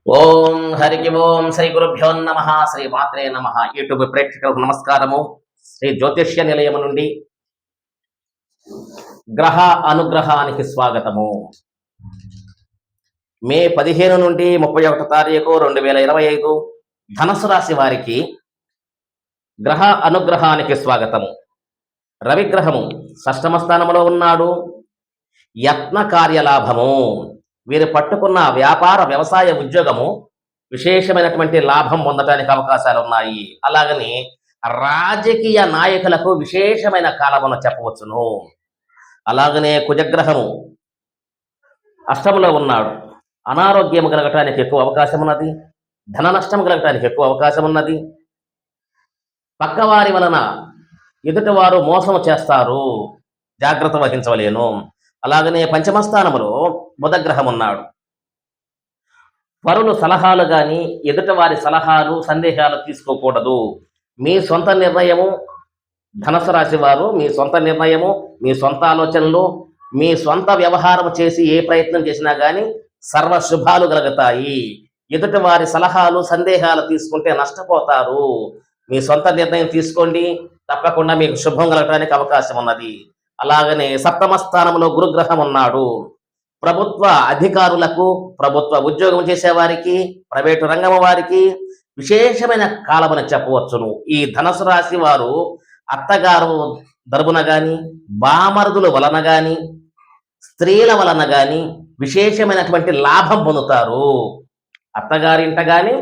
ఓం హరికి ఓం శ్రీ గురుభ్యో నమ శ్రీ మాత్రే నమ. యూట్యూబ్ ప్రేక్షకులకు నమస్కారము. శ్రీ జ్యోతిష్య నిలయము నుండి గ్రహ అనుగ్రహానికి స్వాగతము. మే 15 నుండి 31 తారీఖు 2025 ధనుసు రాశి వారికి గ్రహ అనుగ్రహానికి స్వాగతము. రవిగ్రహము షష్టమ స్థానంలో ఉన్నాడు. యత్న కార్యలాభము, వీరు పట్టుకున్న వ్యాపార వ్యవసాయ ఉద్యోగము విశేషమైనటువంటి లాభం పొందడానికి అవకాశాలు ఉన్నాయి. అలాగని రాజకీయ నాయకులకు విశేషమైన కాలమున చెప్పవచ్చును. అలాగనే కుజగ్రహము అష్టములో ఉన్నాడు. అనారోగ్యం కలగటానికి ఎక్కువ అవకాశం ఉన్నది. ధన నష్టం కలగటానికి ఎక్కువ అవకాశం ఉన్నది. పక్కవారి వలన ఎదుటివారు మోసం చేస్తారు, జాగ్రత్త వహించవలేను. అలాగనే పంచమస్థానములో బుధగ్రహం ఉన్నాడు. పరులు సలహాలు కానీ ఎదుట వారి సలహాలు సందేహాలు తీసుకోకూడదు. మీ సొంత నిర్ణయము, ధనుసు రాశి వారు మీ సొంత నిర్ణయము, మీ సొంత ఆలోచనలు, మీ సొంత వ్యవహారం చేసి ఏ ప్రయత్నం చేసినా కానీ సర్వ శుభాలు కలుగుతాయి. ఎదుటి వారి సలహాలు సందేహాలు తీసుకుంటే నష్టపోతారు. మీ సొంత నిర్ణయం తీసుకోండి, తప్పకుండా మీకు శుభం కలగడానికి అవకాశం ఉన్నది. అలాగనే సప్తమ స్థానంలో గురుగ్రహం ఉన్నాడు. ప్రభుత్వ అధికారులకు, ప్రభుత్వ ఉద్యోగం చేసేవారికి, ప్రైవేటు రంగం వారికి విశేషమైన కాలమని చెప్పవచ్చును. ఈ ధనుసు రాశి వారు అత్తగారు తరపున గాని, బామరుదుల వలన గాని, స్త్రీల వలన గాని విశేషమైనటువంటి లాభం పొందుతారు. అత్తగారింట గాని,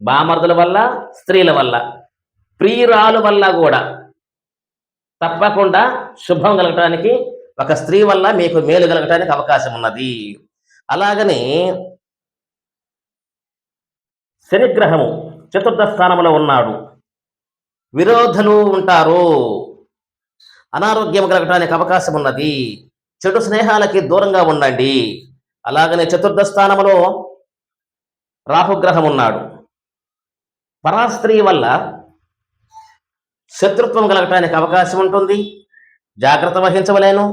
బామరుదుల వల్ల, స్త్రీల వల్ల, ప్రియురాలు వల్ల కూడా తప్పకుండా శుభం కలగటానికి, ఒక స్త్రీ వల్ల మీకు మేలు కలగటానికి అవకాశం ఉన్నది. అలాగని శనిగ్రహము చతుర్థ స్థానంలో ఉన్నాడు. విరోధులు ఉంటారు, అనారోగ్యం కలగటానికి అవకాశం ఉన్నది. చెడు స్నేహాలకి దూరంగా ఉండండి. అలాగనే చతుర్థ స్థానంలో రాహుగ్రహం ఉన్నాడు. పరాస్త్రీ వల్ల శత్రుత్వం కలగటానికి అవకాశం ఉంటుంది, జాగ్రత్త వహించవలేను.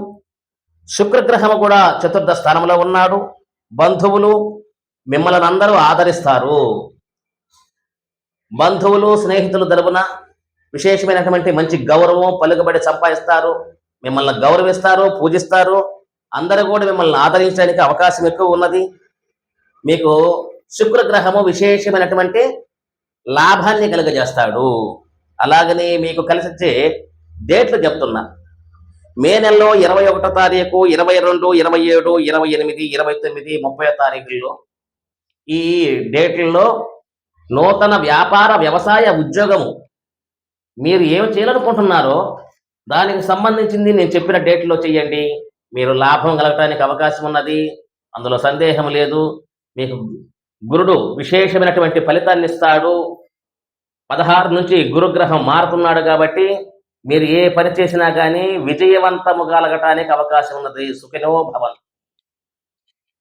శుక్రగ్రహము కూడా చతుర్థ స్థానంలో ఉన్నాడు. బంధువులు మిమ్మల్ని అందరూ ఆదరిస్తారు. బంధువులు స్నేహితులు తరపున విశేషమైనటువంటి మంచి గౌరవం, పలుకుబడి సంపాదిస్తారు. మిమ్మల్ని గౌరవిస్తారు, పూజిస్తారు. అందరూ కూడా మిమ్మల్ని ఆదరించడానికి అవకాశం ఎక్కువ ఉన్నది. మీకు శుక్రగ్రహము విశేషమైనటువంటి లాభాన్ని కలుగజేస్తాడు. అలాగనే మీకు కలిసి వచ్చే డేట్లు చెప్తున్నా. మే నెలలో 21 తారీఖు, 22, 27, 28, 29, 30 తారీఖుల్లో ఈ డేట్లలో నూతన వ్యాపార వ్యవసాయ ఉద్యోగము మీరు ఏమి చేయాలనుకుంటున్నారో దానికి సంబంధించింది నేను చెప్పిన డేట్లో చేయండి. మీరు లాభం కలగటానికి అవకాశం ఉన్నది, అందులో సందేహం లేదు. మీకు గురుడు విశేషమైనటువంటి ఫలితాన్ని ఇస్తాడు. 16 నుంచి గురుగ్రహం మారుతున్నాడు కాబట్టి మీరు ఏ పని చేసినా కానీ విజయవంతము కలగటానికి అవకాశం ఉన్నది. సుఖినో భవన్.